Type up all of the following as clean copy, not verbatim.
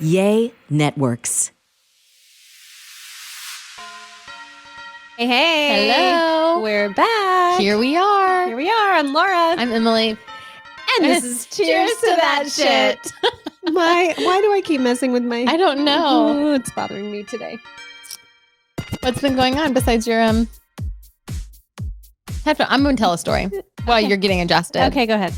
Yay Networks. Hey. Hello. We're back. Here we are. I'm Laura. I'm Emily. And this is Cheers to That Shit. Why do I keep messing with my... I don't know. Oh, it's bothering me today. What's been going on besides your I'm going to tell a story while you're getting adjusted. Okay, go ahead.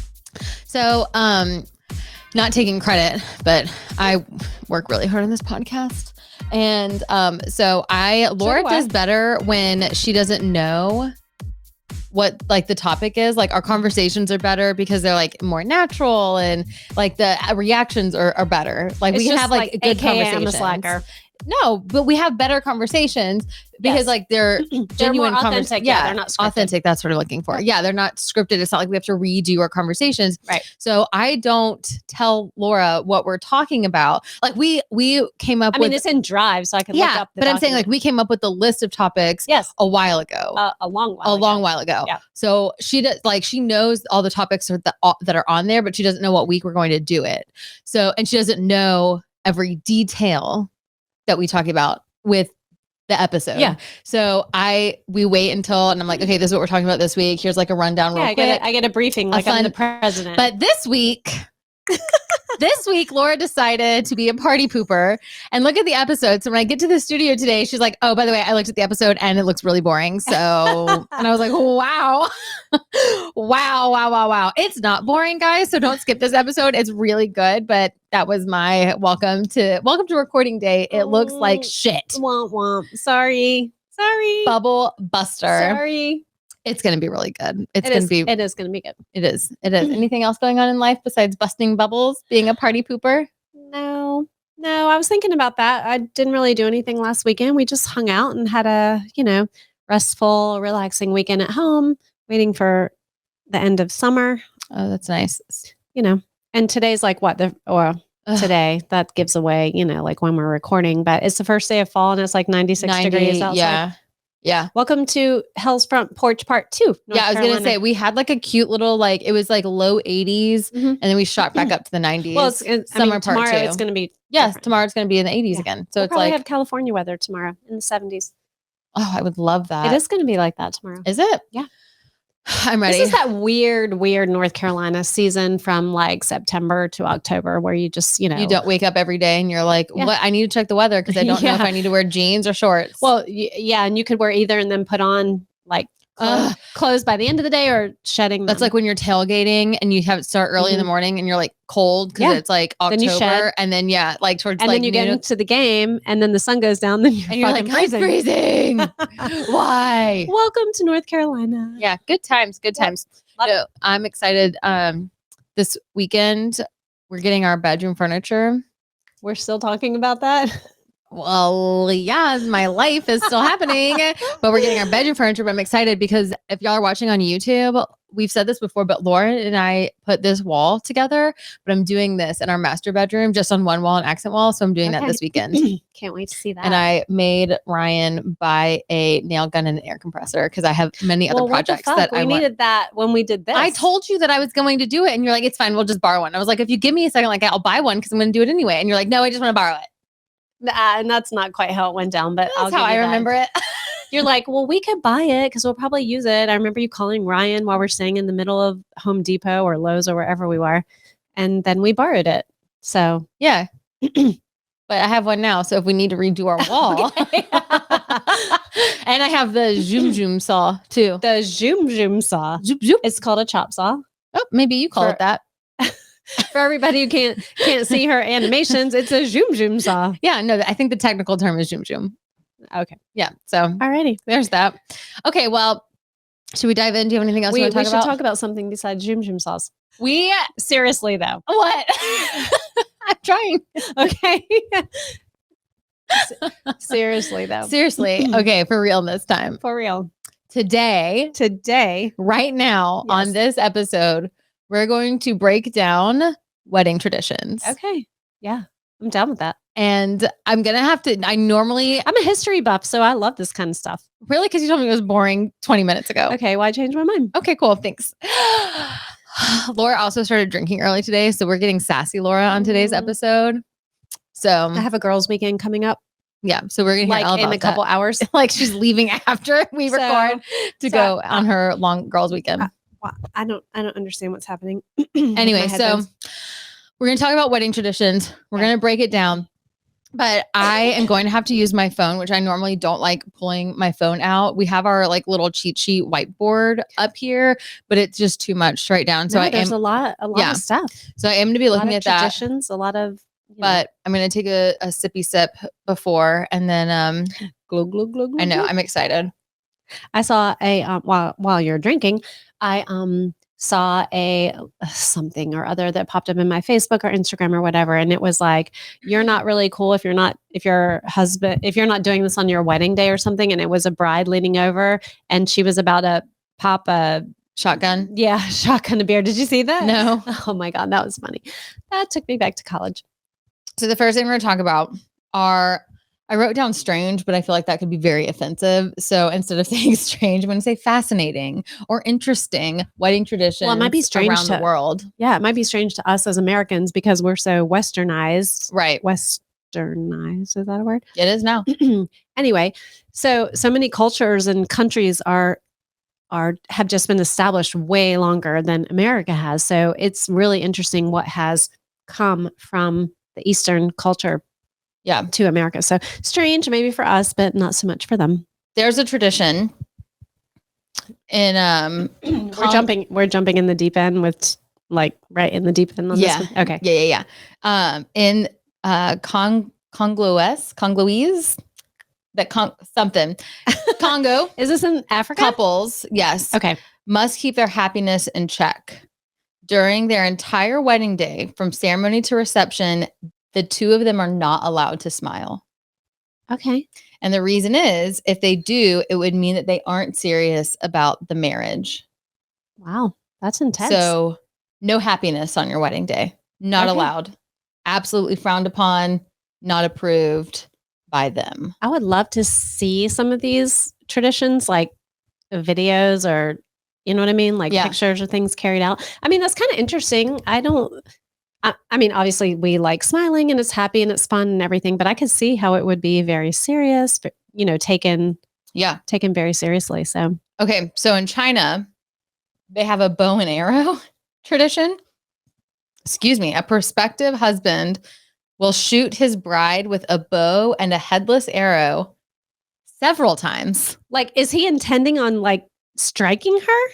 So, not taking credit, but I work really hard on this podcast. And Laura does better when she doesn't know what like the topic is. Like our conversations are better because they're like more natural and like the reactions are better. Like we can have like good conversations. I'm a slacker. No, but we have better conversations because like they're genuine conversations. Yeah, they're not scripted. Authentic. That's what we're looking for. Yeah, they're not scripted. It's not like we have to redo our conversations. Right. So I don't tell Laura what we're talking about. Like we came up with. I mean, it's in Drive, so I can look up the I'm saying like we came up with the list of topics a while ago. A long while ago. Yeah. So she does she knows all the topics that are on there, but she doesn't know what week we're going to do it. So, and she doesn't know every detail that we talk about with the episode. Yeah. So we wait until, and I'm like, okay, this is what we're talking about this week. Here's like a rundown real quick. I get a briefing like I'm the president. But this week, Laura decided to be a party pooper and look at the episode. So when I get to the studio today, she's like, oh, by the way, I looked at the episode and it looks really boring. So, and I was like, wow. Wow. It's not boring, guys. So don't skip this episode. It's really good. But that was my welcome to recording day. It looks like shit. Womp womp. Sorry. Bubble buster. Sorry. It's going to be really good. It is going to be good. It is. Anything else going on in life besides busting bubbles, being a party pooper? No, I was thinking about that. I didn't really do anything last weekend. We just hung out and had a, restful, relaxing weekend at home, waiting for the end of summer. Oh, that's nice. And today's like today that gives away, like when we're recording, but it's the first day of fall and it's like 96 degrees outside. Yeah. Welcome to Hell's Front Porch Part 2. North I was going to say, we had like a cute little, it was like low 80s and then we shot back up to the 90s. Well, Summer tomorrow Part 2. It's going to be different. Tomorrow it's going to be in the 80s again. So we'll it's like. have California weather tomorrow in the 70s. Oh, I would love that. It is going to be like that tomorrow. Is it? Yeah. I'm ready. This is that weird North Carolina season from like September to October where you just, you don't wake up every day and you're like, what? I need to check the weather because I don't know if I need to wear jeans or shorts. Well, yeah. And you could wear either and then put on like clothes by the end of the day or shedding them. That's like when you're tailgating and you have it start early in the morning and you're like cold because it's like October. Then you shed. And then towards and then you get into the game and then the sun goes down then you're like freezing. I'm freezing. Why? Welcome to North Carolina. Yeah, good times. So I'm excited. This weekend we're getting our bedroom furniture. We're still talking about that. Well, yeah, my life is still happening, but we're getting our bedroom furniture. But I'm excited because if y'all are watching on YouTube, we've said this before, but Lauren and I put this wall together, but I'm doing this in our master bedroom, just on one wall, an accent wall. So I'm doing that this weekend. Can't wait to see that. And I made Ryan buy a nail gun and an air compressor because I have many other projects that I needed that when we did this. I told you that I was going to do it and you're like, it's fine. We'll just borrow one. I was like, if you give me a second, I'll buy one because I'm going to do it anyway. And you're like, no, I just want to borrow it. And that's not quite how it went down, but that's how I remember it. You're like, well, we could buy it because we'll probably use it. I remember you calling Ryan while we're staying in the middle of Home Depot or Lowe's or wherever we were. And then we borrowed it. So yeah. But I have one now. So if we need to redo our wall. And I have the zoom saw too. The zoom saw. Zoop, zoop. It's called a chop saw. Oh, maybe you call it that. For everybody who can't see her animations, it's a zoom saw. Yeah, no, I think the technical term is zoom. Okay. Yeah. So alrighty. There's that. Okay, well, should we dive in? Do you have anything else you want to talk about? We should talk about something besides zoom saws. Seriously though. What? I'm trying. Okay. Seriously though. Seriously. Okay, for real this time. For real. Today, right now on this episode, we're going to break down wedding traditions. Okay. Yeah. I'm down with that. And I'm going to have to, I'm a history buff, so I love this kind of stuff. Really? Because you told me it was boring 20 minutes ago. Okay. Well, I changed my mind. Okay, cool. Thanks. Laura also started drinking early today. So we're getting sassy Laura on today's episode. So I have a girls' weekend coming up. yeah. So we're going to hear all in about a couple that. hours. Like she's leaving after we record to go on her long girls' weekend. I don't understand what's happening. Anyway, so we're going to talk about wedding traditions. We're going to break it down. But I am going to have to use my phone, which I normally don't like pulling my phone out. We have our like little cheat sheet whiteboard up here, but it's just too much to write down. So there's a lot of stuff. So I am going to be looking at traditions, a lot of, but I'm going to take a sippy sip before and then glug, glug, glug, glug, I know, glug. I'm excited. I saw a while you're drinking, I saw a something or other that popped up in my Facebook or Instagram or whatever, and it was like, you're not really cool if you're not doing this on your wedding day or something. And it was a bride leaning over, and she was about to pop a shotgun. Yeah, shotgun a beer. Did you see that? No. Oh my God, that was funny. That took me back to college. So the first thing we're going to talk about are, I wrote down strange, but I feel like that could be very offensive. So instead of saying strange, I'm going to say fascinating or interesting wedding traditions. Well, it might be strange around the world. Yeah, it might be strange to us as Americans because we're so westernized. Right. Westernized, is that a word? It is now. Anyway, so many cultures and countries have just been established way longer than America has. So it's really interesting what has come from the Eastern culture to America. So strange maybe for us, but not so much for them. There's a tradition in we're jumping in the deep end with like right in the deep end on this one. Okay. Yeah. In Congolese something. Congo. Is this in Africa? Couples, yes. Okay. Must keep their happiness in check. During their entire wedding day, from ceremony to reception, the two of them are not allowed to smile. Okay. And the reason is, if they do, it would mean that they aren't serious about the marriage. Wow. That's intense. So no happiness on your wedding day. Not allowed. Absolutely frowned upon. Not approved by them. I would love to see some of these traditions, like videos or, you know what I mean? Like pictures or things carried out. I mean, that's kind of interesting. I mean, obviously we like smiling and it's happy and it's fun and everything, but I could see how it would be very serious, but, taken very seriously. So, okay. So in China, they have a bow and arrow tradition. Excuse me. A prospective husband will shoot his bride with a bow and a headless arrow several times. Like, is he intending on like striking her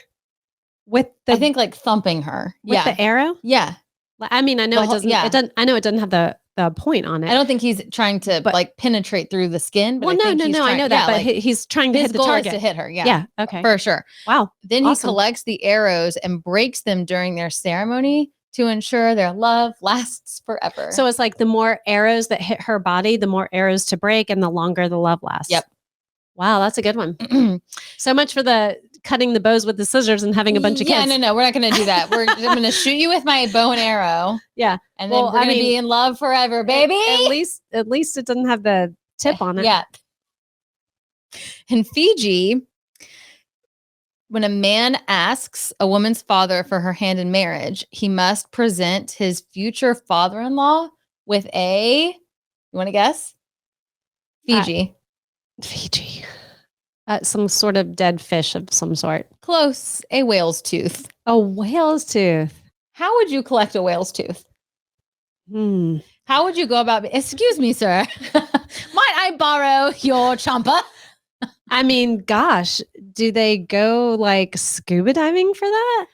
with the? I think like thumping her with the arrow. Yeah. I mean, I know it doesn't. Yeah. I know it doesn't have the point on it. I don't think he's trying to like penetrate through the skin. But no. I know that, but he's trying to hit the target. His goal is to hit her. Yeah. Yeah. Okay. For sure. Wow. Then he collects the arrows and breaks them during their ceremony to ensure their love lasts forever. So it's like the more arrows that hit her body, the more arrows to break, and the longer the love lasts. Yep. Wow, that's a good one. So much for the cutting the bows with the scissors and having a bunch of kids. Yeah, no, we're not going to do that. I'm going to shoot you with my bow and arrow. Yeah, and then we're going to be in love forever, baby. At least it doesn't have the tip on it. Yeah. In Fiji, when a man asks a woman's father for her hand in marriage, he must present his future father-in-law with you want to guess? Fiji. Fiji. Some sort of dead fish of some sort. Close. A whale's tooth. A whale's tooth. How would you collect a whale's tooth? How would you go about excuse me, sir. Might I borrow your chomper? I mean, gosh, do they go like scuba diving for that?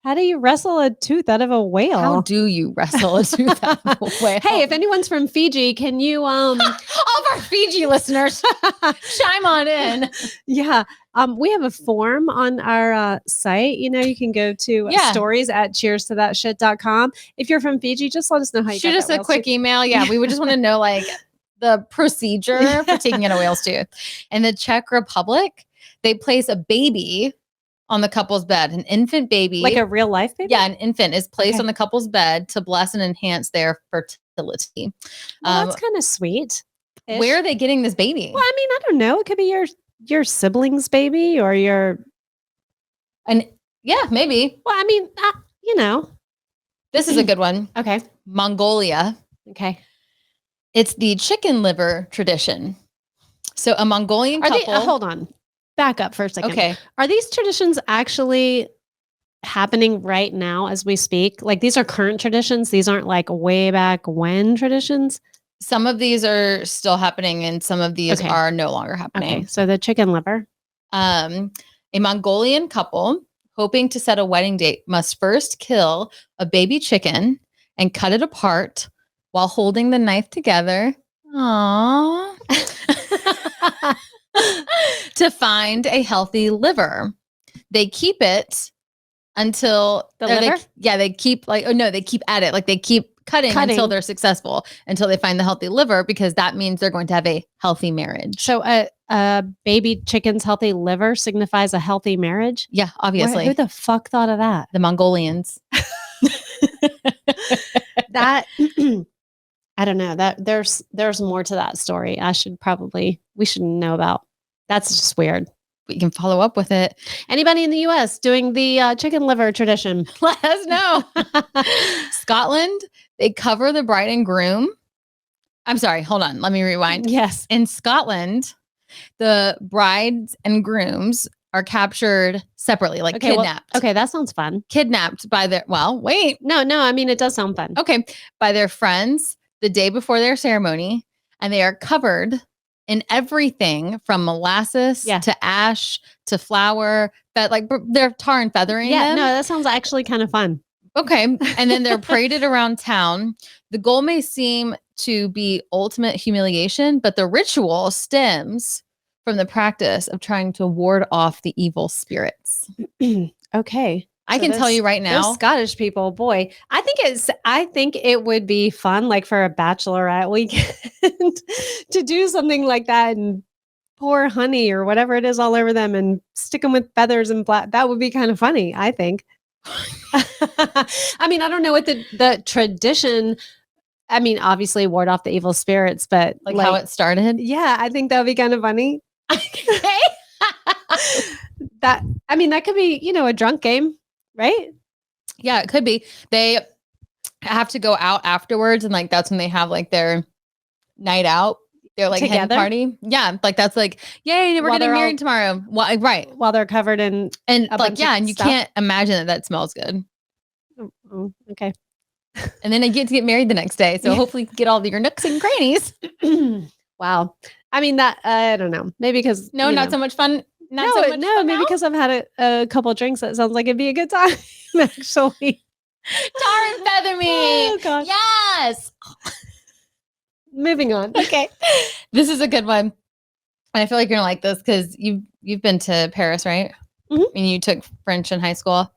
How do you wrestle a tooth out of a whale? How do you wrestle a tooth out of a whale? Hey, if anyone's from Fiji, can you all of our Fiji listeners chime on in? Yeah. We have a form on our site. You can go to stories at cheerstothatshit.com. If you're from Fiji, just let us know how you shoot us a quick email. Yeah, we would just want to know like the procedure for taking in a whale's tooth. In the Czech Republic, they place a baby on the couple's bed, an infant baby. Like a real life baby? Yeah, an infant is placed on the couple's bed to bless and enhance their fertility. Well, that's kind of sweet. Where are they getting this baby? Well, I mean, I don't know. It could be your sibling's baby or your... Yeah, maybe. Well, I mean, This is a good one. Okay. Mongolia. Okay. It's the chicken liver tradition. So a Mongolian couple. Hold on. Back up for a second. Okay. Are these traditions actually happening right now as we speak? Like these are current traditions. These aren't like way back when traditions. Some of these are still happening and some of these are no longer happening. Okay. So the chicken liver. A Mongolian couple hoping to set a wedding date must first kill a baby chicken and cut it apart while holding the knife together. Aww. To find a healthy liver. They keep it until they keep they keep at it. Like they keep cutting until they're successful, until they find the healthy liver, because that means they're going to have a healthy marriage. So a baby chicken's healthy liver signifies a healthy marriage? Yeah, obviously. Who the fuck thought of that? The Mongolians. That I don't know. That there's more to that story. We should know about. That's just weird. We can follow up with it. Anybody in the U.S. doing the chicken liver tradition? Let us know. Scotland, they cover the bride and groom. I'm sorry. Hold on. Let me rewind. Yes. In Scotland, the brides and grooms are captured separately, like kidnapped. Okay, that sounds fun. Kidnapped by their, wait. No, I mean, it does sound fun. Okay. By their friends the day before their ceremony, and they are covered in everything from molasses to ash to flour, but like they're tar and feathering them. No, that sounds actually kind of fun. Okay. And then they're paraded around town. The goal may seem to be ultimate humiliation, but the ritual stems from the practice of trying to ward off the evil spirits. Okay. I can tell you right now, those Scottish people, boy, I think it would be fun, like for a bachelorette weekend to do something like that and pour honey or whatever it is all over them and stick them with feathers and black. That would be kind of funny, I think. I mean, I don't know what the tradition, I mean, obviously ward off the evil spirits, but like how it started. Yeah, I think that would be kind of funny. Okay. That could be, a drunk game. Right? Yeah, it could be. They have to go out afterwards, and like that's when they have like their night out. They're like hen party. Yeah, like that's like, yay, we're getting married tomorrow. Well, right. While they're covered in and like and you can't imagine that smells good. Oh, okay. And then I get to get married the next day, so hopefully you get all your nooks and crannies. Wow. I mean that I don't know. Maybe because not so much fun. Maybe because I've had a couple of drinks. That sounds like it'd be a good time, actually. Tar and feather me. Oh, God. Yes. Moving on. Okay. This is a good one. And I feel like you're gonna like this because you've been to Paris, right? Mm-hmm. I mean, you took French in high school.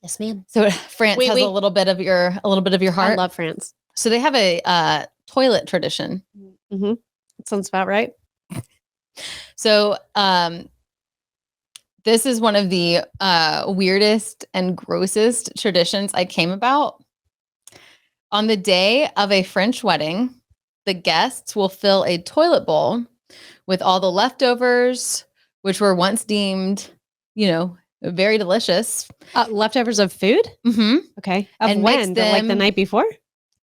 Yes, ma'am. So France has a little bit of your heart. I love France. So they have a toilet tradition. Mm-hmm. That sounds about right. So this is one of the weirdest and grossest traditions I came about. On the day of a French wedding, the guests will fill a toilet bowl with all the leftovers, which were once deemed, very delicious. Leftovers of food? Mm-hmm. Okay. Of when? Like the night before?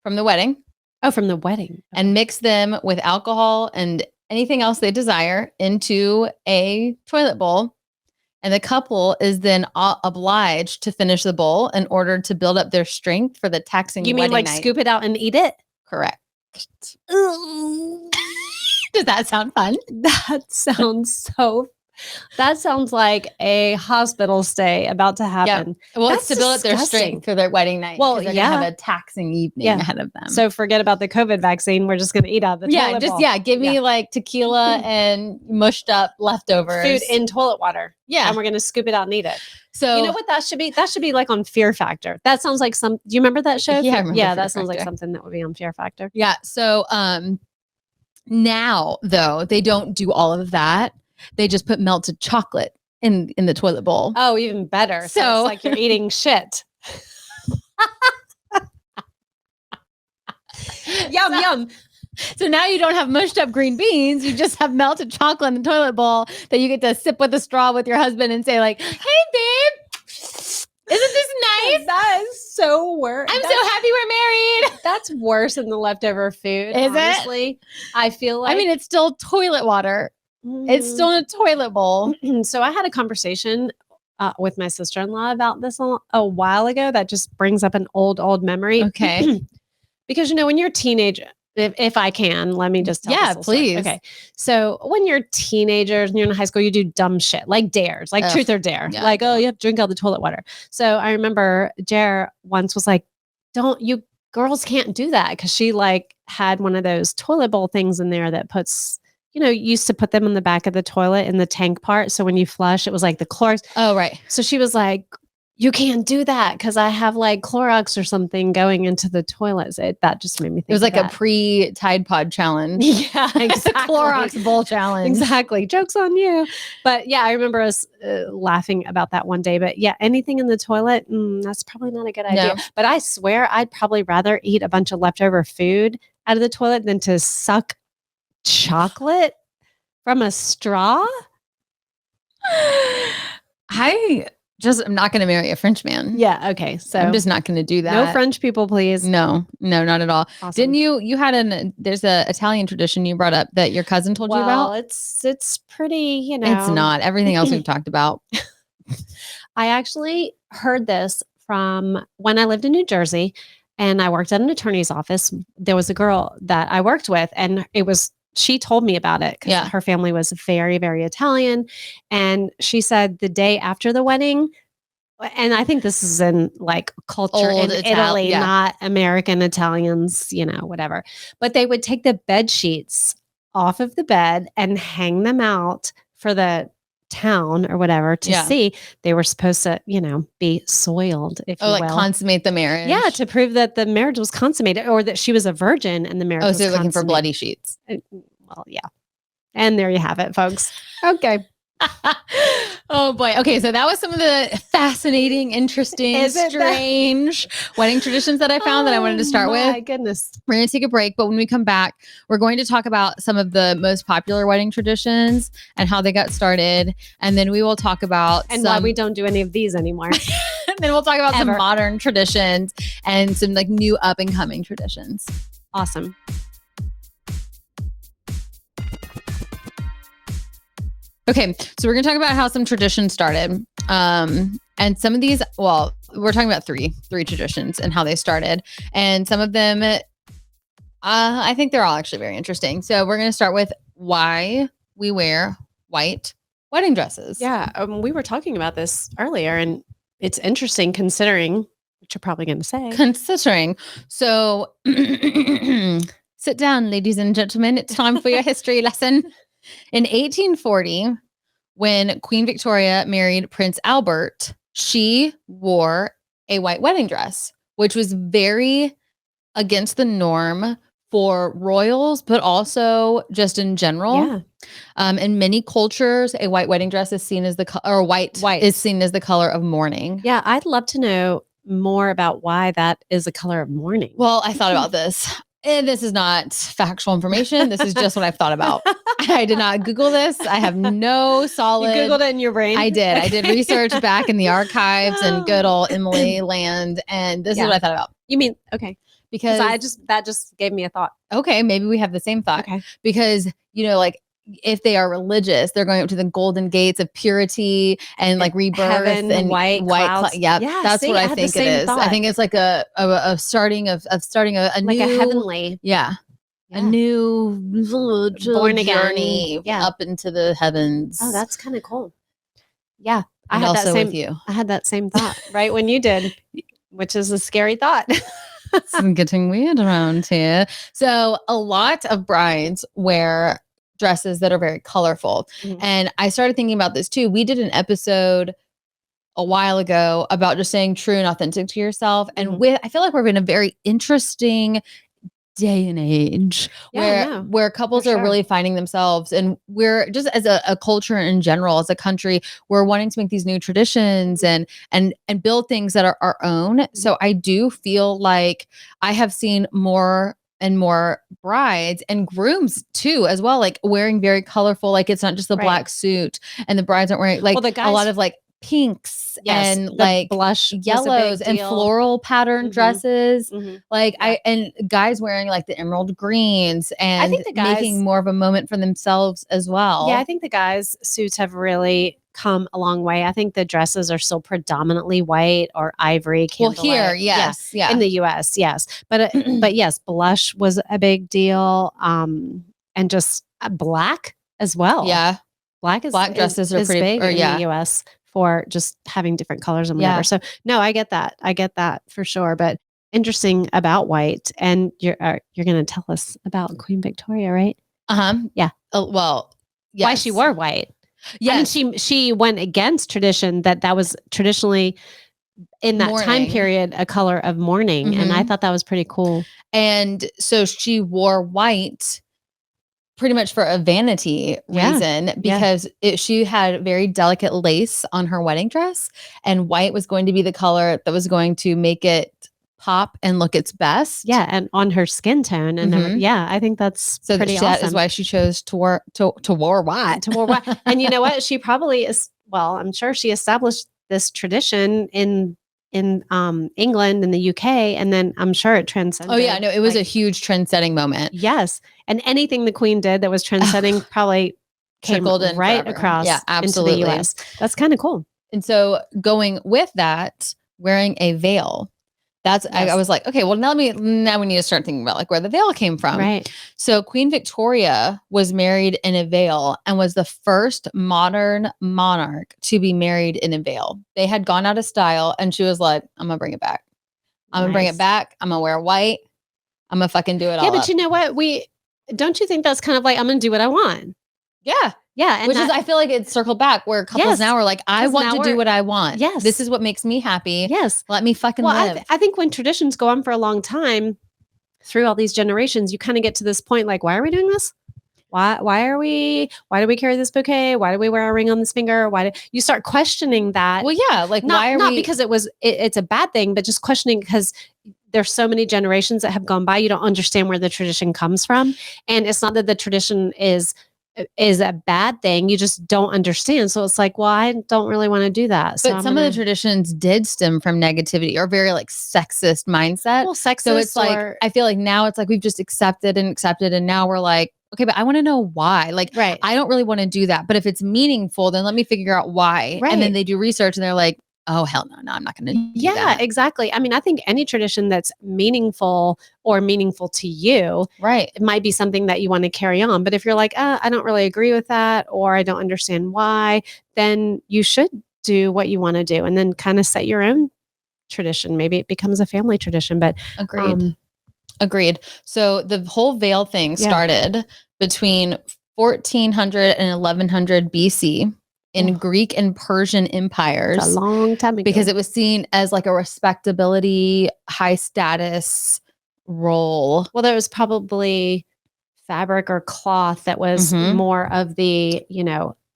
From the wedding. Oh, from the wedding. Okay. And mix them with alcohol and anything else they desire into a toilet bowl. And the couple is then obliged to finish the bowl in order to build up their strength for the taxing wedding night. You mean like scoop it out and eat it? Correct. Does that sound fun? That sounds like a hospital stay about to happen. Yeah. Well, it's to build up their strength for their wedding night. Well, they're gonna have a taxing evening ahead of them. So forget about the COVID vaccine. We're just going to eat out of the toilet bowl. Give me like tequila and mushed up leftovers. Food in toilet water. Yeah. And we're going to scoop it out and eat it. So you know what that should be? That should be like on Fear Factor. That sounds like do you remember that show? Yeah, I remember Fear that sounds Factor. like something that would be on Fear Factor. Yeah. So now though, they don't do all of that. They just put melted chocolate in the toilet bowl. Oh, even better. So it's like you're eating shit. Yum, yum. So now you don't have mushed up green beans. You just have melted chocolate in the toilet bowl that you get to sip with a straw with your husband and say like, hey, babe, isn't this nice? That is so weird. I'm so happy we're married. That's worse than the leftover food. Is honestly. I feel like. I mean, it's still toilet water. It's still in a toilet bowl. So I had a conversation with my sister-in-law about this a while ago. That just brings up an old memory. Okay. Because, when you're a teenager, if I can, let me just tell this please. story. Okay. So when you're teenagers and you're in high school, you do dumb shit like dares, like truth or dare. Yeah. Like, oh, you have to drink all the toilet water. So I remember Jer once was like, you girls can't do that. Cause she like had one of those toilet bowl things in there that puts, used to put them in the back of the toilet in the tank part. So when you flush, it was like the Clorox. Oh, right. So she was like, you can't do that because I have like Clorox or something going into the toilets. That just made me think it was like a pre-Tide Pod challenge. Yeah, It's a Clorox bowl challenge. Exactly. Joke's on you. But yeah, I remember us laughing about that one day. But yeah, anything in the toilet, that's probably not a good idea. No. But I swear I'd probably rather eat a bunch of leftover food out of the toilet than to suck chocolate from a straw. I'm not going to marry a French man. Yeah. Okay. So I'm just not going to do that. No French people, please. No, not at all. Awesome. Didn't you had there's a Italian tradition you brought up that your cousin told you about? Well, it's pretty, It's not. Everything else we've talked about. I actually heard this from when I lived in New Jersey and I worked at an attorney's office. There was a girl that I worked with and she told me about it because her family was very, very Italian. And she said the day after the wedding, and I think this is in like culture in Italy, not American Italians, whatever. But they would take the bed sheets off of the bed and hang them out for the town or whatever to see. They were supposed to, be soiled, if you will. Like consummate the marriage. Yeah, to prove that the marriage was consummated or that she was a virgin and the marriage was so you're looking for consummated. bloody sheets. Well, yeah. And there you have it, folks. Okay. Oh boy. Okay. So that was some of the fascinating, interesting, strange wedding traditions that I found that I wanted to start with. My goodness. We're going to take a break, but when we come back, we're going to talk about some of the most popular wedding traditions and how they got started. And then we will talk about why we don't do any of these anymore. And then we'll talk about some modern traditions and some like new up and coming traditions. Awesome. Okay, so we're going to talk about how some traditions started. And some of these, we're talking about three traditions and how they started. And some of them, I think they're all actually very interesting. So we're going to start with why we wear white wedding dresses. Yeah, we were talking about this earlier, and it's interesting considering what you're probably going to say. Considering. So sit down, ladies and gentlemen. It's time for your history lesson. In 1840, when Queen Victoria married Prince Albert, she wore a white wedding dress, which was very against the norm for royals, but also just in general. Yeah. In many cultures, a white wedding dress is seen as white is seen as the color of mourning. Yeah, I'd love to know more about why that is the color of mourning. Well, I thought about this. And this is not factual information. This is just what I've thought about. I did not Google this. I have no solid. You Googled it in your brain? I did. I did research back in the archives and good old Emily land. And this is what I thought about. You mean, okay. Because that just gave me a thought. Okay. Maybe we have the same thought. Okay. Because, like if they are religious, they're going up to the golden gates of purity and like rebirth heaven, and white clouds. Yeah, that's what I think it is. Thought. I think it's like a starting a new, like a heavenly, a new born again journey up into the heavens. Oh, that's kind of cool. Yeah, I had that same. With you. I had that same thought right when you did, which is a scary thought. It's getting weird around here. So a lot of brides wear dresses that are very colorful. Mm-hmm. And I started thinking about this too. We did an episode a while ago about just staying true and authentic to yourself. And I feel like we're in a very interesting day and age where couples are really finding themselves, and we're just as a culture in general, as a country, we're wanting to make these new traditions and build things that are our own. Mm-hmm. So I do feel like I have seen more and more brides and grooms too, as well, like wearing very colorful, like it's not just the black suit, and the brides aren't wearing like a lot of like pinks Yes, and the like blush was a big yellows and deal. floral pattern dresses. Like Yeah. and guys wearing like the emerald greens and think the guys- making more of a moment for themselves as well. Yeah, I think the guys' suits have really come a long way. I think the dresses are still predominantly white or ivory. Well, here, yes. Yeah. In the US, yes. But yes, blush was a big deal. And just black as well. Yeah. Black dresses are pretty big in yeah. the US for just having different colors and whatever. Yeah. So no, I get that. I get that for sure. But interesting about white, and you're going to tell us about Queen Victoria, right? Yeah. Well, yes. Why she wore white? Yes. I mean, she went against tradition that was traditionally in that time period a color of mourning, and I thought that was pretty cool. And so she wore white pretty much for a vanity reason because she had very delicate lace on her wedding dress, and white was going to be the color that was going to make it pop and look its best. Yeah, and on her skin tone and I think that's pretty awesome. That is why she chose to wear white. To wear white. And you know what? She probably is. Well, I'm sure she established this tradition in England and the UK, and then I'm sure it transcended. Oh yeah, no, it was a huge trendsetting moment. Yes, and anything the Queen did that was trendsetting probably came right across into the US. That's kind of cool. And so going with that, wearing a veil. That's I was like, okay, well now we need to start thinking about like where the veil came from. Right. So Queen Victoria was married in a veil and was the first modern monarch to be married in a veil. They had gone out of style and she was like, I'm gonna bring it back. I'm gonna bring it back. I'm gonna wear white. I'm gonna fucking do it all. Yeah, but you know what? Don't you think that's kind of like, I'm gonna do what I want? Yeah. Yeah. And which is, I feel like it's circled back where couples now are like, I want to do what I want. Yes. This is what makes me happy. Yes. Let me fucking live. I think when traditions go on for a long time, through all these generations, you kind of get to this point like, why are we doing this? Why do we carry this bouquet? Why do we wear a ring on this finger? Why do you start questioning that? Well, yeah. Like, not because it's a bad thing, but just questioning because there's so many generations that have gone by. You don't understand where the tradition comes from. And it's not that the tradition is a bad thing. You just don't understand. So it's like, well, I don't really want to do that. So but some of the traditions did stem from negativity or very like sexist mindset. Well, sexist. So it's like, I feel like now it's like we've just accepted. And now we're like, okay, but I want to know why. Like, I don't really want to do that. But if it's meaningful, then let me figure out why. Right. And then they do research and they're like, oh, hell no, I'm not going to do that. Yeah, exactly. I mean, I think any tradition that's meaningful or meaningful to you, it might be something that you want to carry on. But if you're like, I don't really agree with that, or I don't understand why, then you should do what you want to do and then kind of set your own tradition. Maybe it becomes a family tradition, but Agreed. So the whole veil thing started between 1400 and 1100 BC. In Greek and Persian empires. That's a long time ago. Because it was seen as like a respectability, high status role. Well, there was probably fabric or cloth that was more of the,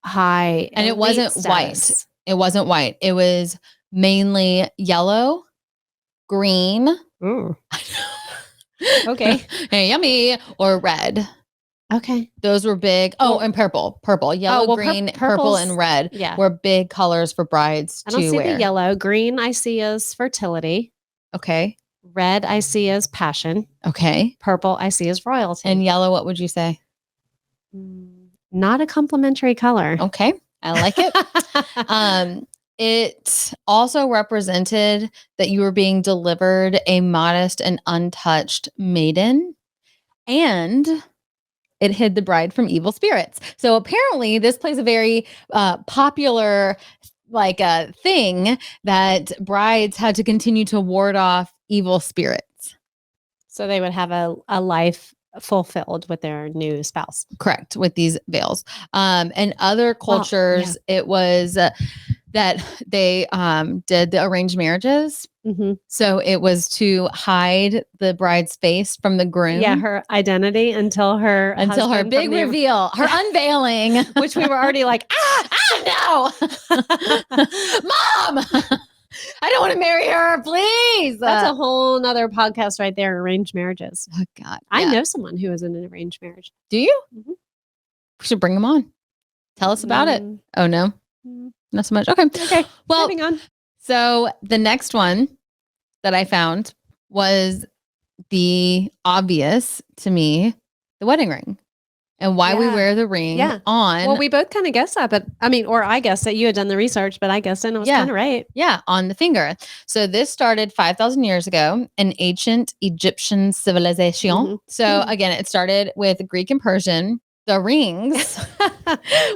high. And it wasn't white. It wasn't white. It was mainly yellow, green. Okay. Hey, yummy. Or red. Okay. Those were big. Oh, and purple, yellow, green, purple, and red were big colors for brides to wear. I don't see the yellow. Green I see as fertility. Okay. Red I see as passion. Okay. Purple I see as royalty. And yellow, what would you say? Not a complimentary color. Okay. I like it. It also represented that you were being delivered a modest and untouched maiden. And it hid the bride from evil spirits. So apparently this plays a very popular thing that brides had to continue to ward off evil spirits. So they would have a life fulfilled with their new spouse. Correct. With these veils. And other cultures, it was that they did the arranged marriages. So it was to hide the bride's face from the groom. Yeah, her identity until her big reveal, her unveiling, which we were already like, no, Mom, I don't want to marry her, please. That's a whole nother podcast right there. Arranged marriages. Oh God, I know someone who is in an arranged marriage. Do you? We should bring them on. Tell us about it. Oh no. Not so much. Okay. Okay. Well, Moving on. so the next one that I found was the obvious to me, the wedding ring. And why we wear the ring on. Well, we both kind of guessed that, but I mean, or I guessed that you had done the research, but I guessed it and it was kind of right. Yeah, on the finger. So this started 5,000 years ago in ancient Egyptian civilization. Mm-hmm. So again, it started with Greek and Persian. The rings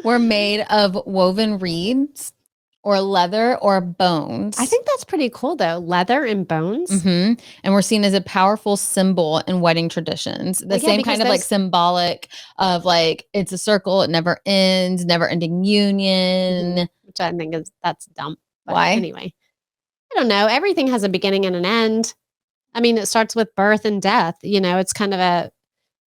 were made of woven reeds or leather or bones. I think that's pretty cool though. Leather and bones. Mm-hmm. And we're seen as a powerful symbol in wedding traditions. The same kind of like symbolic of like, it's a circle. It never ends, never ending union. Which I think that's dumb. But why? Anyway, I don't know. Everything has a beginning and an end. I mean, it starts with birth and death. It's kind of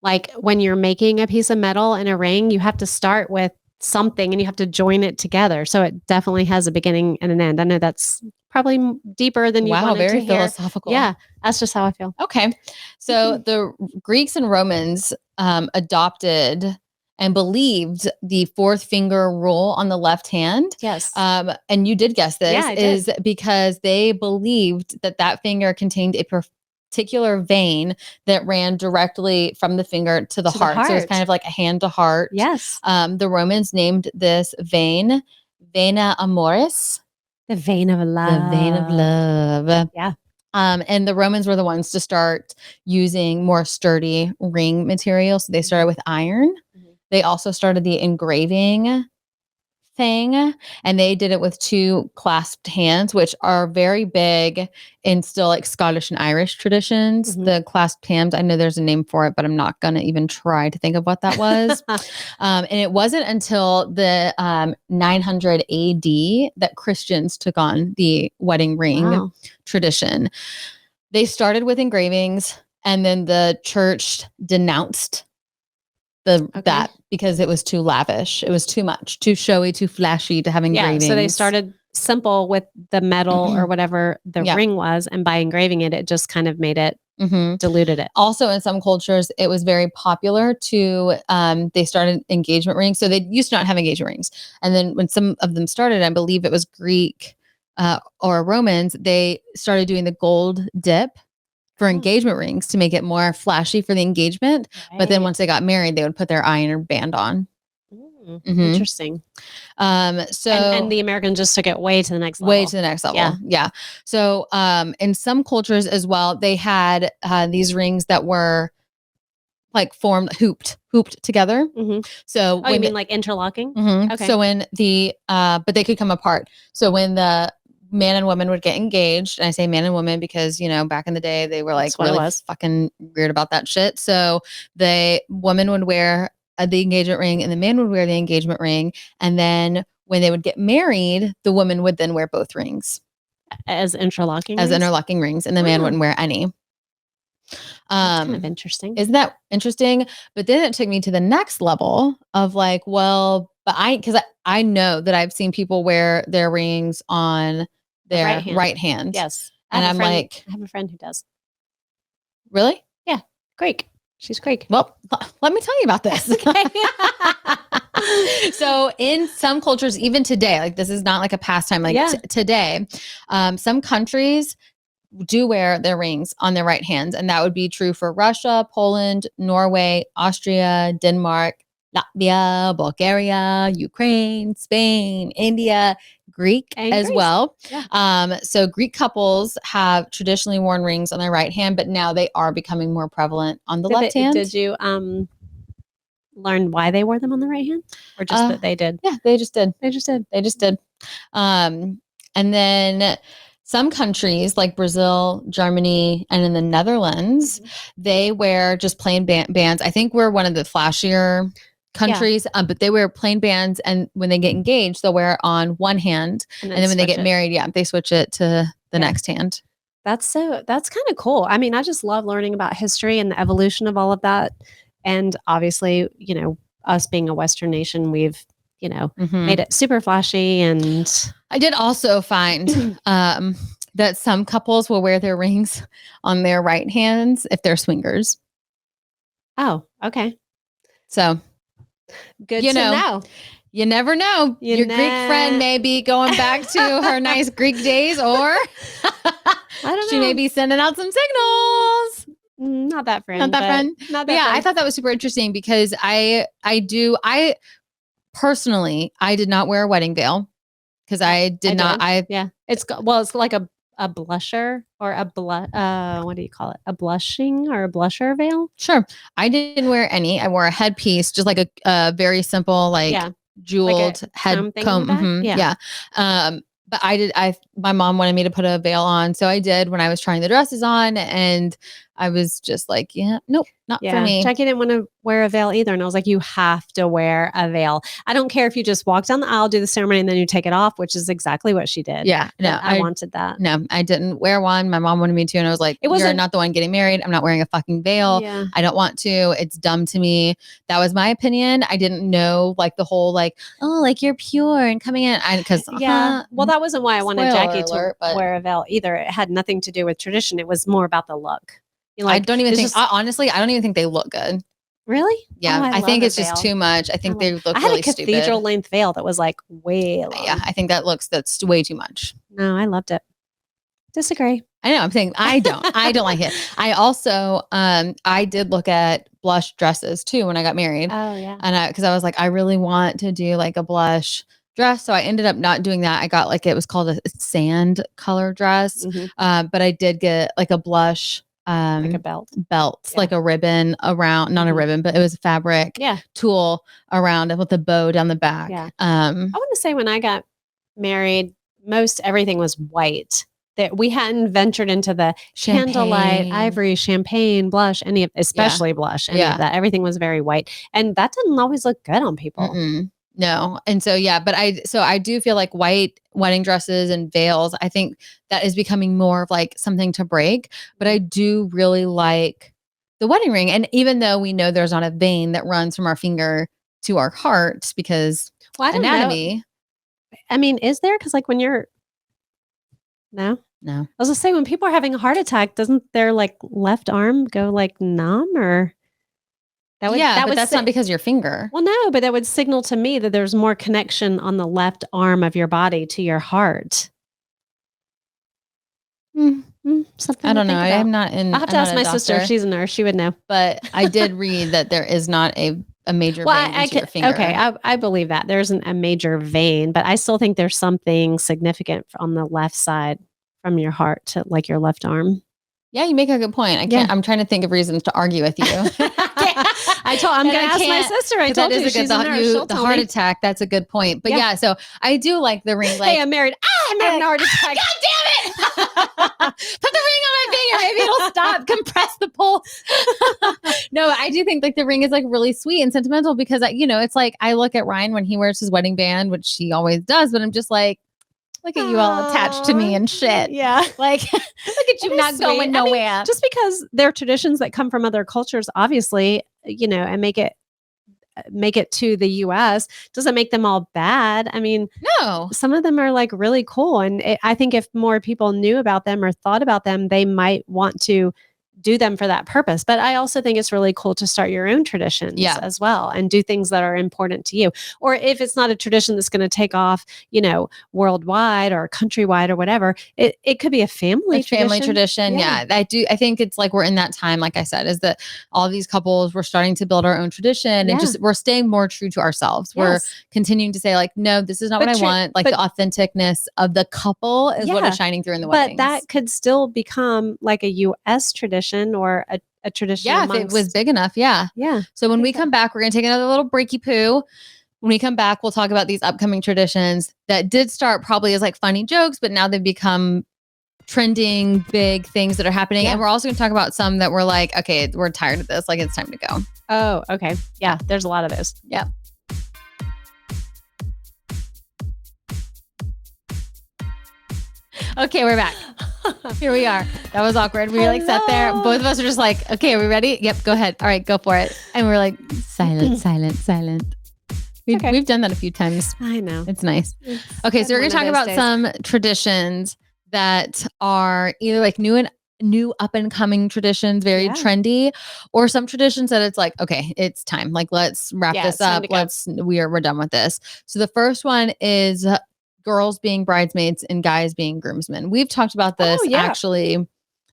like when you're making a piece of metal and a ring, you have to start with something and you have to join it together. So it definitely has a beginning and an end. I know that's probably deeper than you wanted very to hear. Philosophical. Yeah, that's just how I feel. Okay. So the Greeks and Romans adopted and believed the fourth finger rule on the left hand. Yes. And you did guess this. Yeah, I did. Because they believed that finger contained a particular vein that ran directly from the finger to the heart. So it's kind of like a hand to heart. Yes. The Romans named this vein Vena Amoris. The vein of love. The vein of love. Yeah. And the Romans were the ones to start using more sturdy ring material. So they started with iron. Mm-hmm. They also started the engraving thing, and they did it with two clasped hands, which are very big in still like Scottish and Irish traditions. The clasped hands, I know there's a name for it, but I'm not going to even try to think of what that was. And it wasn't until the 900 AD that Christians took on the wedding ring tradition. They started with engravings, and then the church denounced that because it was too lavish. It was too much, too showy, too flashy to have engravings. Yeah, so they started simple with the metal or whatever the ring was, and by engraving it, it just kind of made it, diluted it. Also, in some cultures, it was very popular to, they started engagement rings. So they used to not have engagement rings. And then when some of them started, I believe it was Greek or Romans, they started doing the gold dip for engagement rings to make it more flashy for the engagement. Right. But then once they got married, they would put their iron band on. Interesting. So and the Americans just took it way to the next level. Yeah. So in some cultures as well, they had these rings that were like hooped together. So you mean like interlocking? Okay. So when but they could come apart. So when the man and woman would get engaged, and I say man and woman because, back in the day, they were like really fucking weird about that shit. So the woman would wear the engagement ring and the man would wear the engagement ring. And then when they would get married, the woman would then wear both rings. As interlocking rings. And the man wouldn't wear any. That's kind of interesting. Isn't that interesting? But then it took me to the next level of like, well, but because I know that I've seen people wear their rings on their right hand. Yes. And I'm like, I have a friend who does. Really? Yeah. Greek. She's Greek. Well, let me tell you about this. So in some cultures, even today, like this is not like a pastime, like today, some countries do wear their rings on their right hands. And that would be true for Russia, Poland, Norway, Austria, Denmark, Latvia, Bulgaria, Ukraine, Spain, India, Greek as well. Yeah. So Greek couples have traditionally worn rings on their right hand, but now they are becoming more prevalent on the left hand. Did you learn why they wore them on the right hand, or just that they did? Yeah, they just did. They just did. And then some countries like Brazil, Germany, and in the Netherlands, they wear just plain bands. I think we're one of the flashier countries, but they wear plain bands, and when they get engaged, they'll wear it on one hand, and then when they get married, they switch it to the next hand. That's kind of cool. I mean, I just love learning about history and the evolution of all of that. And obviously, us being a Western nation, we've, made it super flashy. And I did also find that some couples will wear their rings on their right hands if they're swingers. Oh, okay. So good to know. You never know. Your Greek friend may be going back to her nice Greek days, or I don't know. She may be sending out some signals. Not that friend. Not that friend. Not that yeah, friend. I thought that was super interesting because I personally, I did not wear a wedding veil because I did not. It's like a blusher or what do you call it? A blushing or a blusher veil? Sure. I didn't wear any. I wore a headpiece, just like a very simple, jeweled like head comb. Mm-hmm. Yeah. But my mom wanted me to put a veil on. So I did when I was trying the dresses on, and I was just like, nope, not for me. Jackie didn't want to wear a veil either. And I was like, you have to wear a veil. I don't care if you just walk down the aisle, do the ceremony, and then you take it off, which is exactly what she did. Yeah. No, I wanted that. No, I didn't wear one. My mom wanted me to. And I was like, you're not the one getting married. I'm not wearing a fucking veil. Yeah. I don't want to. It's dumb to me. That was my opinion. I didn't know the whole you're pure and coming in. Well, that wasn't why I wanted Jackie to wear a veil either. It had nothing to do with tradition. It was more about the look. I don't even think, honestly, I don't even think they look good. Really? Yeah. I think it's just too much. I think they look really stupid. I had a cathedral length veil that was way long. Yeah. I think that's way too much. No, I loved it. Disagree. I know. I'm saying I don't like it. I also, I did look at blush dresses too when I got married. Oh yeah. And cause I was like, I really want to do a blush dress. So I ended up not doing that. I got it was called a sand color dress. Mm-hmm. But I did get a blush, like a belt, like a ribbon around, not a ribbon, but it was a fabric tulle around it with a bow down the back. Yeah. I want to say when I got married, most everything was white. That we hadn't ventured into the candlelight, ivory, champagne, blush, especially blush, any of that. Everything was very white. And that didn't always look good on people. Mm-mm. No. And so, but I do feel like white wedding dresses and veils, I think that is becoming more of something to break, but I do really like the wedding ring. And even though we know there's not a vein that runs from our finger to our heart because anatomy. Know. I mean, is there? Because when you're, no. I was gonna say when people are having a heart attack, doesn't their left arm go numb or? But that's not because your finger. Well, no, but that would signal to me that there's more connection on the left arm of your body to your heart. Something I don't know. I'm not in. I'll have to ask my sister. She's a nurse. She would know. But I did read that there is not a major vein into your finger. Okay, I believe that. There isn't a major vein, but I still think there's something significant on the left side from your heart to your left arm. Yeah, you make a good point. I'm trying to think of reasons to argue with you. I'm going to ask my sister. I told you she's a nurse. The heart attack. That's a good point. But so I do like the ring. Hey, I'm married. I'm having a heart attack. God damn it! Put the ring on my finger. Maybe it'll stop. Compress the pulse. No, I do think the ring is really sweet and sentimental because it's I look at Ryan when he wears his wedding band, which he always does, but I'm just look at you all attached to me and shit. Yeah. Look at you not going nowhere. Just because they're traditions that come from other cultures, obviously, and make it to the US doesn't make them all bad. I mean, no, some of them are really cool. And I think if more people knew about them or thought about them, they might want to do them for that purpose. But I also think it's really cool to start your own traditions as well and do things that are important to you. Or if it's not a tradition that's going to take off, worldwide or countrywide or whatever, it could be a family tradition. Yeah. I think it's we're in that time, like I said, is that all these couples, we're starting to build our own tradition and just, we're staying more true to ourselves. Yes. We're continuing to say no, this is not what I want. The authenticness of the couple is what is shining through in the weddings. But that could still become a US tradition or a tradition. Yeah, if it was big enough. Yeah. Yeah. So when we come back, we're going to take another little breaky poo. When we come back, we'll talk about these upcoming traditions that did start probably as funny jokes, but now they've become trending big things that are happening. Yeah. And we're also going to talk about some that we're okay, we're tired of this. It's time to go. Oh, okay. Yeah. There's a lot of those. Yeah. Okay, we're back. Here we are. That was awkward. We sat there. Both of us are just okay, are we ready? Yep, go ahead. All right, go for it. And we're silent. We've done that a few times. I know. It's nice. Okay, so we're going to talk about some traditions that are either new and new up and coming traditions, very trendy, or some traditions that it's like, okay, it's time. Like, let's wrap this up. We're done with this. So the first one is girls being bridesmaids and guys being groomsmen. We've talked about this actually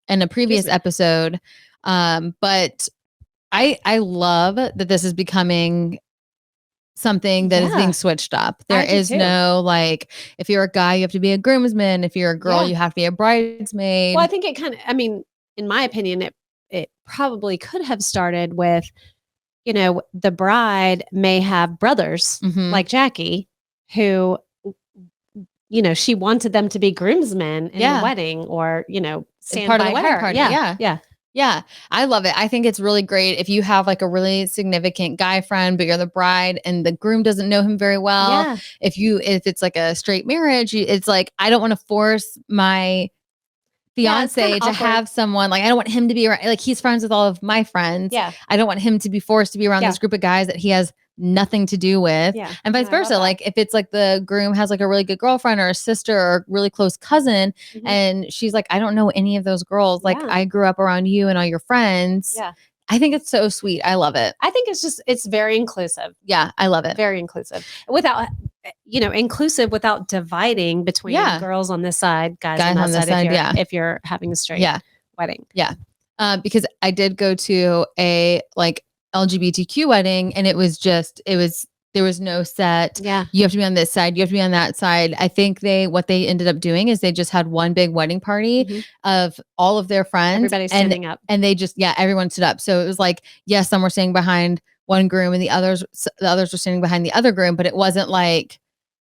in a previous episode. But I love that this is becoming something that is being switched up. There is no like, if you're a guy, you have to be a groomsman. If you're a girl, you have to be a bridesmaid. Well, I think it kind of, I mean, in my opinion, it probably could have started with, you know, the bride may have brothers like Jackie who, you know, she wanted them to be groomsmen in the wedding, or, you know, stand part by of the wedding her. party. Yeah. I love it. I think it's really great if you have like a really significant guy friend, but you're the bride and the groom doesn't know him very well. Yeah. If it's like a straight marriage, it's like, I don't want to force my fiance to have someone, like, I don't want him to be around, like, he's friends with all of my friends. Yeah. I don't want him to be forced to be around this group of guys that he has nothing to do with, and vice versa. Like, if it's like the groom has like a really good girlfriend or a sister or a really close cousin, and she's like, I don't know any of those girls. Like, I grew up around you and all your friends. Yeah. I think it's so sweet. I love it. I think it's very inclusive. Yeah, I love it. Very inclusive. Without, you know, inclusive without dividing between girls on this side, guys on that side. If you're having a straight wedding. Yeah. Because I did go to a like LGBTQ wedding, and it was there was no set. Yeah. You have to be on this side. You have to be on that side. I think what they ended up doing is they just had one big wedding party of all of their friends. Everybody standing up. And they just, everyone stood up. So it was like, yes, some were standing behind one groom and the others were standing behind the other groom, but it wasn't like,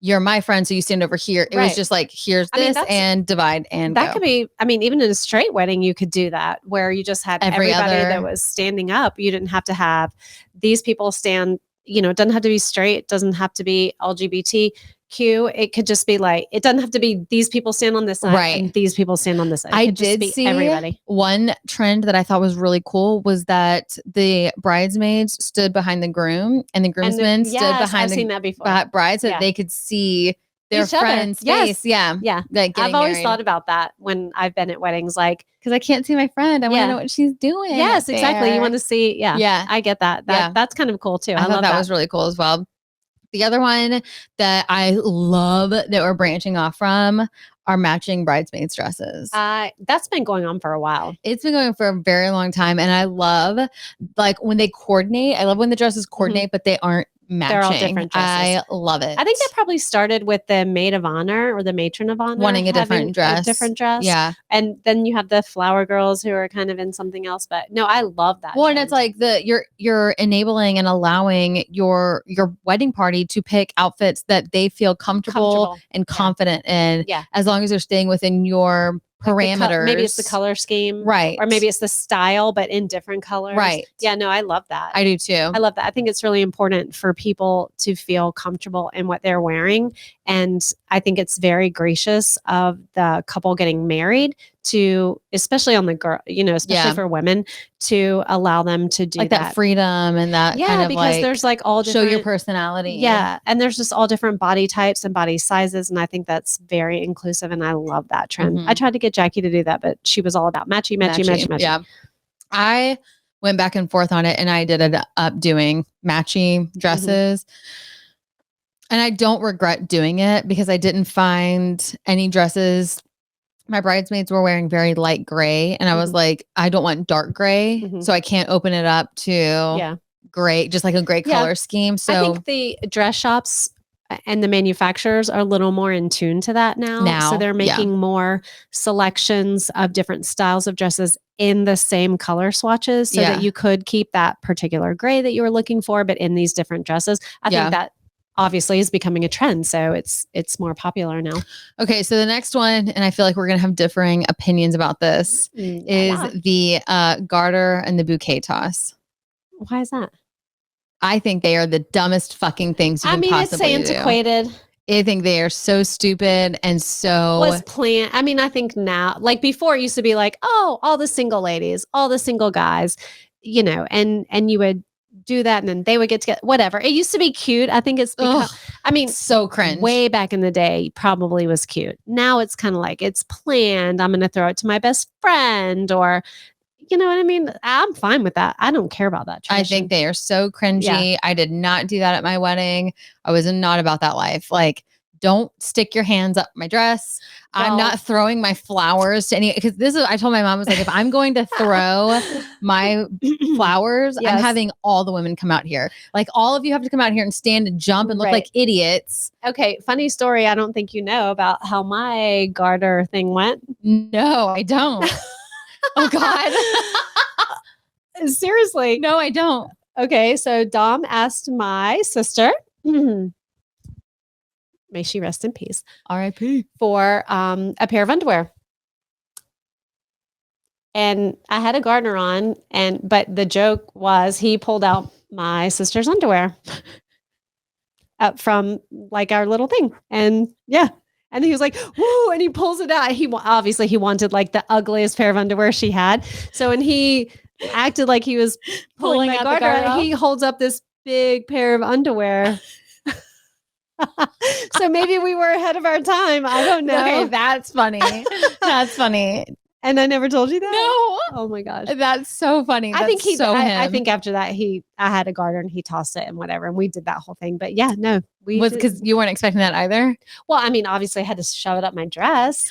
you're my friend, so you stand over here. It was just like, here's this, and divide and that go. could be, I mean, even in a straight wedding, you could do that, where you just had everybody that was standing up. You didn't have to have these people stand, you know, it doesn't have to be straight. It doesn't have to be LGBTQ. It could just be like, it doesn't have to be these people stand on this side and these people stand on this side. I did see everybody. One trend that I thought was really cool was that the bridesmaids stood behind the groom and the groomsmen stood behind the bride, so that they could see their friend's face. Yeah. Like, I've always thought about that when I've been at weddings, like, because I can't see my friend. I want to know what she's doing. Yes, exactly. You want to see. Yeah. I get that. That's kind of cool too. I love that was really cool as well. The other one that I love that we're branching off from are matching bridesmaids dresses. That's been going on for a while. It's been going for a very long time. And I love like when they coordinate. I love when the dresses coordinate, but they aren't matching. They're all different dresses. I love it. I think that probably started with the maid of honor or the matron of honor wanting a different dress. Yeah. And then you have the flower girls who are kind of in something else. But no, I love that. Well, and it's like you're enabling and allowing your wedding party to pick outfits that they feel comfortable and confident in. Yeah. As long as they're staying within your parameters. Maybe it's the color scheme. Right. Or maybe it's the style, but in different colors. Right. Yeah, no, I love that. I do too. I love that. I think it's really important for people to feel comfortable in what they're wearing. And I think it's very gracious of the couple getting married to, especially on the girl, you know, especially for women, to allow them to do like that freedom and that kind of because like, there's like all different, show your personality. Yeah. And there's just all different body types and body sizes. And I think that's very inclusive. And I love that trend. I tried to get Jackie to do that, but she was all about matchy. Yeah. I went back and forth on it, and I did end up doing matchy dresses. And I don't regret doing it because I didn't find any dresses. My bridesmaids were wearing very light gray, and I was like, I don't want dark gray, so I can't open it up to gray, just like a gray color scheme. So I think the dress shops and the manufacturers are a little more in tune to that now. So they're making more selections of different styles of dresses in the same color swatches, so that you could keep that particular gray that you were looking for, but in these different dresses. I think that obviously is becoming a trend. So it's more popular now. Okay. So the next one, and I feel like we're going to have differing opinions about this, is the garter and the bouquet toss. Why is that? I think they are the dumbest fucking things you can possibly do. It's antiquated. I think they are so stupid and so... Was planned. I mean, I think now, like before it used to be like, oh, all the single ladies, all the single guys, you know, and you would do that, and then they would get together. Whatever. It used to be cute. I think it's because, I mean, so cringe. Way back in the day, probably was cute. Now it's kind of like it's planned. I'm going to throw it to my best friend, or you know what I mean? I'm fine with that. I don't care about that tradition. I think they are so cringy. Yeah. I did not do that at my wedding. I was not about that life. Like, don't stick your hands up my dress. I'm not throwing my flowers to any, because this is, I told my mom, I was like, if I'm going to throw my flowers, I'm having all the women come out here. Like, all of you have to come out here and stand and jump and look like idiots. Okay. Funny story. I don't think you know about how my garter thing went. No, I don't. Oh God. Seriously. No, I don't. Okay. So Dom asked my sister, may she rest in peace, R.I.P. for a pair of underwear. And I had a garter on, but the joke was he pulled out my sister's underwear from like our little thing. And yeah. And he was like, woo, and he pulls it out. Obviously he wanted like the ugliest pair of underwear she had. So when he acted like he was pulling my garter, he holds up this big pair of underwear. So maybe we were ahead of our time. I don't know. Okay, that's funny. That's funny. And I never told you that? No. Oh my gosh. That's so funny. That's I think I think after that I had a garter and he tossed it and whatever. And we did that whole thing. But yeah, no. Because you weren't expecting that either? Well, I mean, obviously I had to shove it up my dress.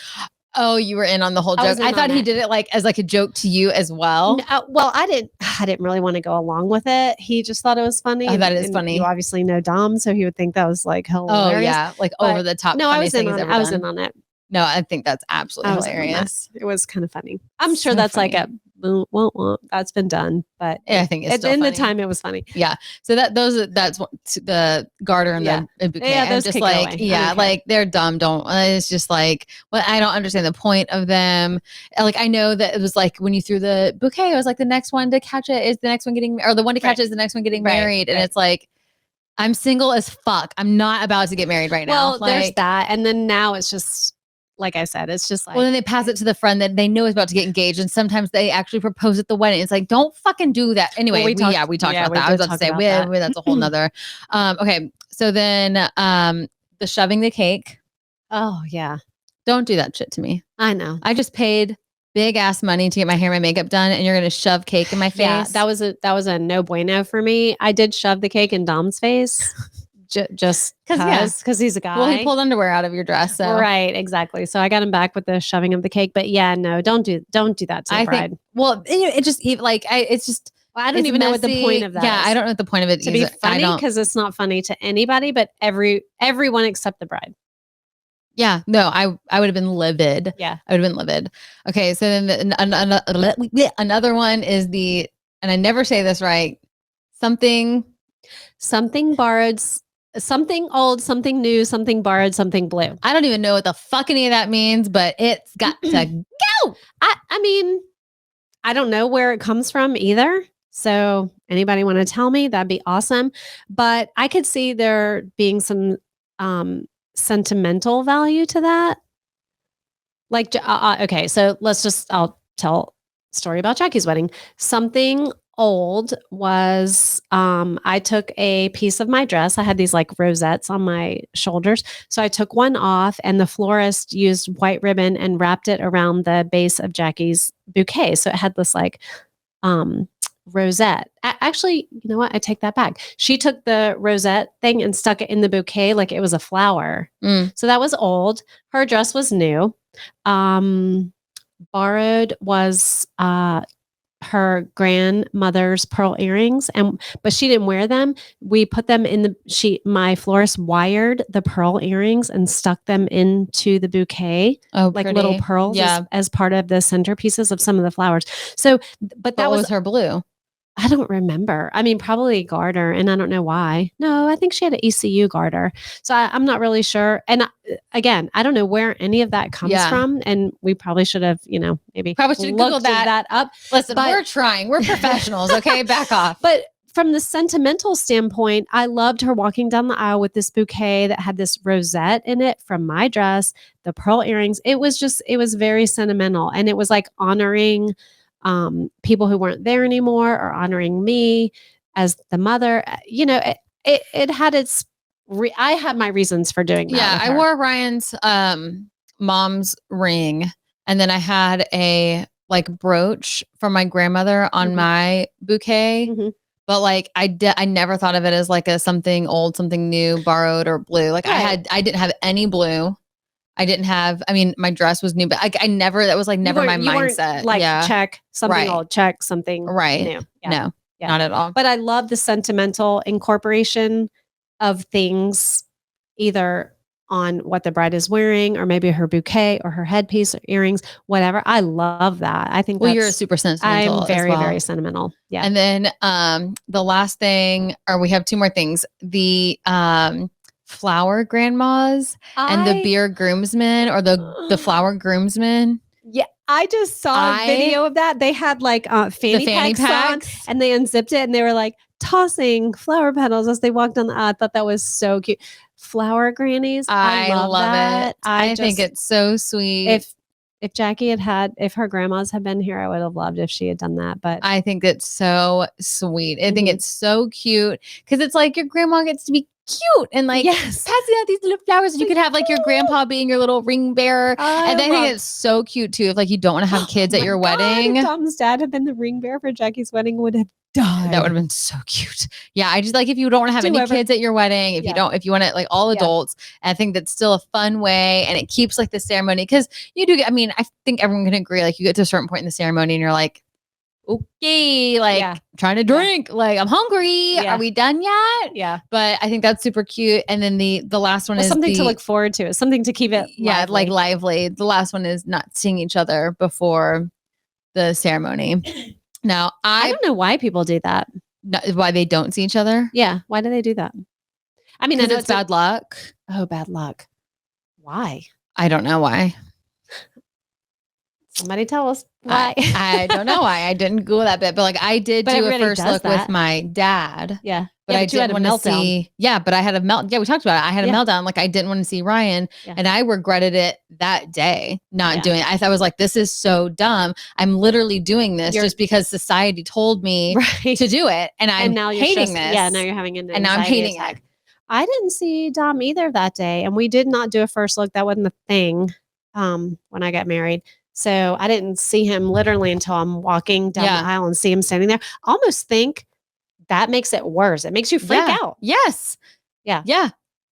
Oh, you were in on the whole joke. I thought he did it like as like a joke to you as well. No, well, I didn't really want to go along with it. He just thought it was funny. Oh, that is funny. You obviously know Dom, so he would think that was like hilarious. Oh yeah, like over the top. No, I was in on it. I was in on it. No, I think that's absolutely hilarious. It was kind of funny. I'm sure that's funny. Like that's been done, but yeah, I think it's still in funny. the time it was funny. Yeah. So that's what the garter and the bouquet. Yeah, those just like like they're dumb. It's just like, well, I don't understand the point of them. Like, I know that it was like when you threw the bouquet, it was like the next one to catch it is the next one getting, or the one to catch it is the next one getting married, and it's like, I'm single as fuck. I'm not about to get married right now. Well, there's that, and then now it's just. Like I said, it's just like. Well, then they pass it to the friend that they know is about to get engaged, and sometimes they actually propose at the wedding. It's like, don't fucking do that. Anyway, we talked about that. I was about to say, that's a whole nother. Okay, so then the shoving the cake. Oh yeah, don't do that shit to me. I know. I just paid big ass money to get my hair and my makeup done, and you're gonna shove cake in my face. Yeah, that was a no bueno for me. I did shove the cake in Dom's face. Just because he's a guy. Well, he pulled underwear out of your dress. So. Right, exactly. So I got him back with the shoving of the cake. But yeah, no, don't do that to the bride. Well, it just like it's just. Well, I don't even know what the point of that. Yeah, is. I don't know what the point of it to be funny because it's not funny to anybody, but everyone except the bride. Yeah, no, I would have been livid. Yeah, I would have been livid. Okay, so then another one is and I never say this right. Something borrowed. Something old, something new, something borrowed, something blue. I don't even know what the fuck any of that means, but it's got to go. I mean, I don't know where it comes from either. So anybody want to tell me? That'd be awesome. But I could see there being some sentimental value to that. Like, okay, so I'll tell a story about Jackie's wedding. Something old was I took a piece of my dress. I had these like rosettes on my shoulders. So I took one off and the florist used white ribbon and wrapped it around the base of Jackie's bouquet. So it had this like rosette. Actually, you know what? I take that back. She took the rosette thing and stuck it in the bouquet like it was a flower. So that was old. Her dress was new. Borrowed was her grandmother's pearl earrings, but she didn't wear them. We put them in my florist wired the pearl earrings and stuck them into the bouquet, like pretty. Little pearls as part of the centerpieces of some of the flowers. So, but that was her blue. I don't remember. I mean, probably garter, and I don't know why. No, I think she had an ECU garter. So I'm not really sure. And again, I don't know where any of that comes from. And we probably should have, maybe probably should have Googled that up. Listen, we're trying. We're professionals. Okay, back off. But from the sentimental standpoint, I loved her walking down the aisle with this bouquet that had this rosette in it from my dress, the pearl earrings. It was very sentimental, and it was like honoring people who weren't there anymore or honoring me. as the mother, it had its, I had my reasons for doing that. Yeah. with I her. wore Ryan's mom's ring, and then I had a like brooch from my grandmother on my bouquet. But like I never thought of it as like a something old, something new, borrowed or blue. Like I didn't have any blue. I didn't have, I mean, my dress was new, but I never, that was like never my mindset. Like check something old, check something new. Yeah. No, not at all. But I love the sentimental incorporation of things, either on what the bride is wearing, or maybe her bouquet or her headpiece or earrings, whatever. I love that. I think you're a super sentimental. I'm very, very sentimental. Yeah. And then the last thing, or we have two more things. The flower grandmas and the beer groomsmen, or the flower groomsmen. Yeah, I just saw a video of that. They had like fanny packs on, and they unzipped it, and they were like tossing flower petals as they walked on the aisle. I thought that was so cute. Flower grannies. I love that. It. I think it's so sweet. If Jackie if her grandmas had been here, I would have loved if she had done that. But I think it's so sweet. I think it's so cute, because it's like your grandma gets to be cute and like passing out these little flowers, and you could have like your grandpa being your little ring bearer. And I think it's so cute too. If like you don't want to have kids at your wedding. If Dom's dad had been the ring bearer for Jackie's wedding, would have died. That would have been so cute. Yeah. I just like, if you don't want to have any kids at your wedding, if you want it like all adults, I think that's still a fun way, and it keeps like the ceremony, because you do get, I mean, I think everyone can agree, like you get to a certain point in the ceremony and you're like, okay, like trying to drink, like I'm hungry. Are we done yet? Yeah. But I think that's super cute. And then the last one is something to look forward to. It's something to keep it like lively. The last one is not seeing each other before the ceremony. Now I don't know why people do that. Why they don't see each other? Yeah. Why do they do that? I mean, I know it's bad luck. Oh, bad luck. Why? I don't know why. Somebody tell us why. I don't know why. I didn't Google that bit, but like I did do a first look with my dad. Yeah. But I didn't want to see. Yeah, but I had a meltdown. Yeah, we talked about it. I had a meltdown. Like I didn't want to see Ryan, and I regretted it that day. Not doing it. I was like, "This is so dumb. I'm literally doing this just because society told me to do it, and I'm now hating this. Yeah, now you're having an and now I'm hating it. I didn't see Dom either that day, and we did not do a first look. That wasn't a thing when I got married. So I didn't see him literally until I'm walking down the aisle and see him standing there. I almost think that makes it worse. It makes you freak out. Yes. Yeah. Yeah.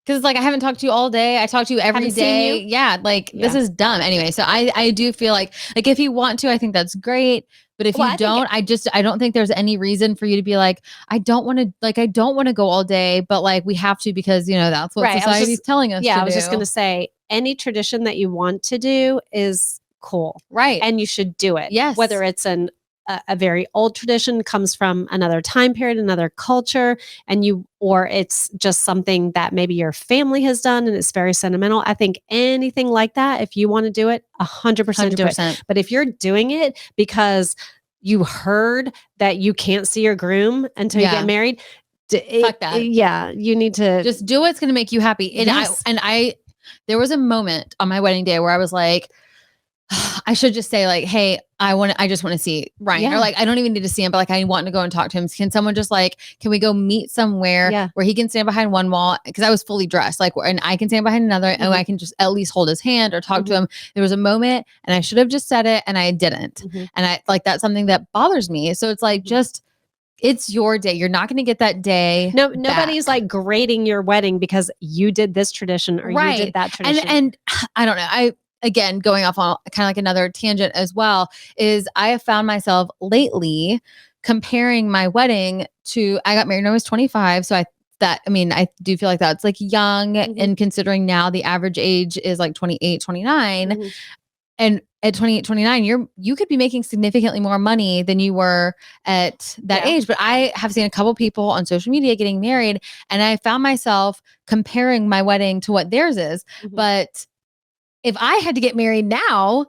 Because it's like, I haven't talked to you all day. I talk to you every day. Yeah. Like this is dumb. Anyway, so I do feel like if you want to, I think that's great. But if you don't, I don't think there's any reason for you to be like, I don't want to go all day, but like we have to, because that's what society's telling us. Yeah. I was just going to say, any tradition that you want to do is cool. Right. And you should do it. Yes. Whether it's a very old tradition, comes from another time period, another culture, or it's just something that maybe your family has done and it's very sentimental. I think anything like that, if you want to do it, 100% do it. But if you're doing it because you heard that you can't see your groom until you get married, fuck that. Yeah. You need to just do what's going to make you happy. And there was a moment on my wedding day where I was like, I should just say like, hey, I just want to see Ryan, or like, I don't even need to see him, but like, I want to go and talk to him. Can someone just like, can we go meet somewhere where he can stand behind one wall? Cause I was fully dressed, like, and I can stand behind another, and I can just at least hold his hand or talk to him. There was a moment, and I should have just said it, and I didn't. And I like, that's something that bothers me. So it's like, it's your day. You're not going to get that day. No, nobody's like grading your wedding because you did this tradition or you did that tradition. And I don't know. Again, going off on kind of like another tangent as well, is I have found myself lately comparing my wedding to, I got married when I was 25. So I do feel like that's like young, and considering now the average age is like 28, 29. And at 28, 29, you could be making significantly more money than you were at that age. But I have seen a couple people on social media getting married, and I found myself comparing my wedding to what theirs is. But if I had to get married now,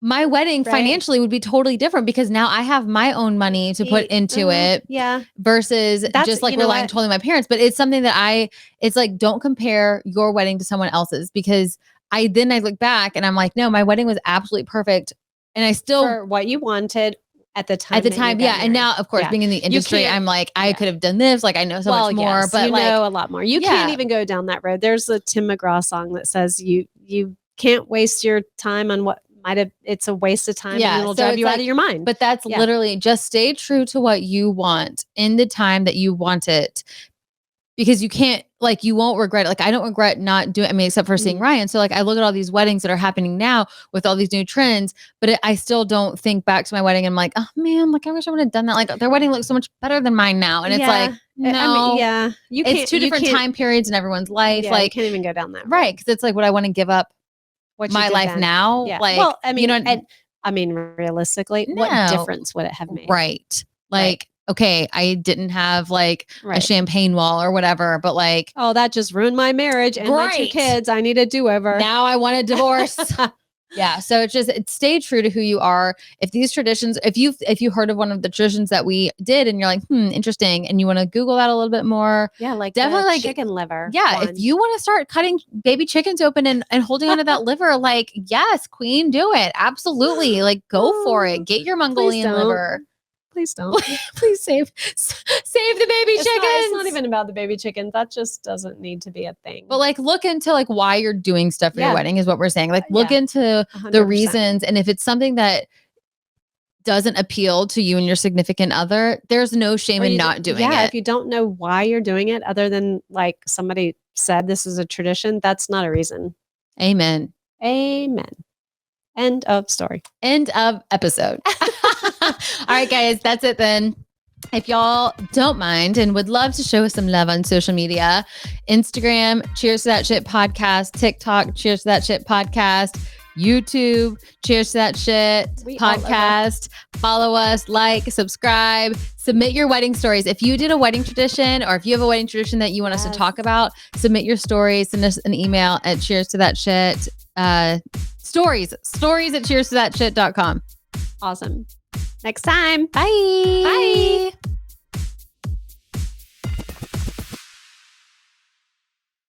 my wedding financially would be totally different, because now I have my own money to put into it. Yeah. Versus just like relying totally on my parents. But it's something that it's like, don't compare your wedding to someone else's, because I look back and I'm like, no, my wedding was absolutely perfect. And I still, for what you wanted at the time. At the time, yeah. And now, of course, being in the industry, I'm like, I could have done this. Like, I know so much more, but you know a lot more. You can't even go down that road. There's a Tim McGraw song that says you can't waste your time on what it's a waste of time and it'll drive you out of your mind. But that's literally just stay true to what you want in the time that you want it. Because you can't, like, you won't regret it. Like, I don't regret not doing, I mean, except for seeing Ryan. So like, I look at all these weddings that are happening now with all these new trends, but I still don't think back to my wedding and I'm like, oh man, like I wish I would have done that. Like their wedding looks so much better than mine now. And it's like, no, it's two different time periods in everyone's life. Yeah, like, you can't even go down that road. Right. Cause it's like, would I want to give up my life now? Yeah. Like, well, I mean, you know, I mean, realistically, what difference would it have made? Right. Like, okay, I didn't have like a champagne wall or whatever, but like, oh, that just ruined my marriage and my 2 kids. I need a do-over. Now I want a divorce. Yeah. So it's stay true to who you are. If these traditions, if you heard of one of the traditions that we did and you're like, interesting, and you want to Google that a little bit more. Yeah. Like definitely like chicken liver. Yeah. If you want to start cutting baby chickens open and holding onto that liver, like, yes, queen, do it. Absolutely. Like go for it. Get your Mongolian liver. Please don't. Please save the baby chickens. It's not even about the baby chickens. That just doesn't need to be a thing. But like look into like why you're doing stuff for your wedding is what we're saying. Like look into 100%. The reasons. And if it's something that doesn't appeal to you and your significant other, there's no shame in not doing it. Yeah. If you don't know why you're doing it other than like somebody said this is a tradition, that's not a reason. Amen. Amen. End of story. End of episode. All right, guys, that's it then. If y'all don't mind and would love to show us some love on social media, Instagram, Cheers to That Shit Podcast, TikTok, Cheers to That Shit Podcast, YouTube, Cheers to That Shit Podcast. Follow us, like, subscribe, submit your wedding stories. If you did a wedding tradition or if you have a wedding tradition that you want us to talk about, submit your stories. Send us an email at cheers to that shit. Stories at cheers to that shit.com. Awesome. Next time. Bye. Bye.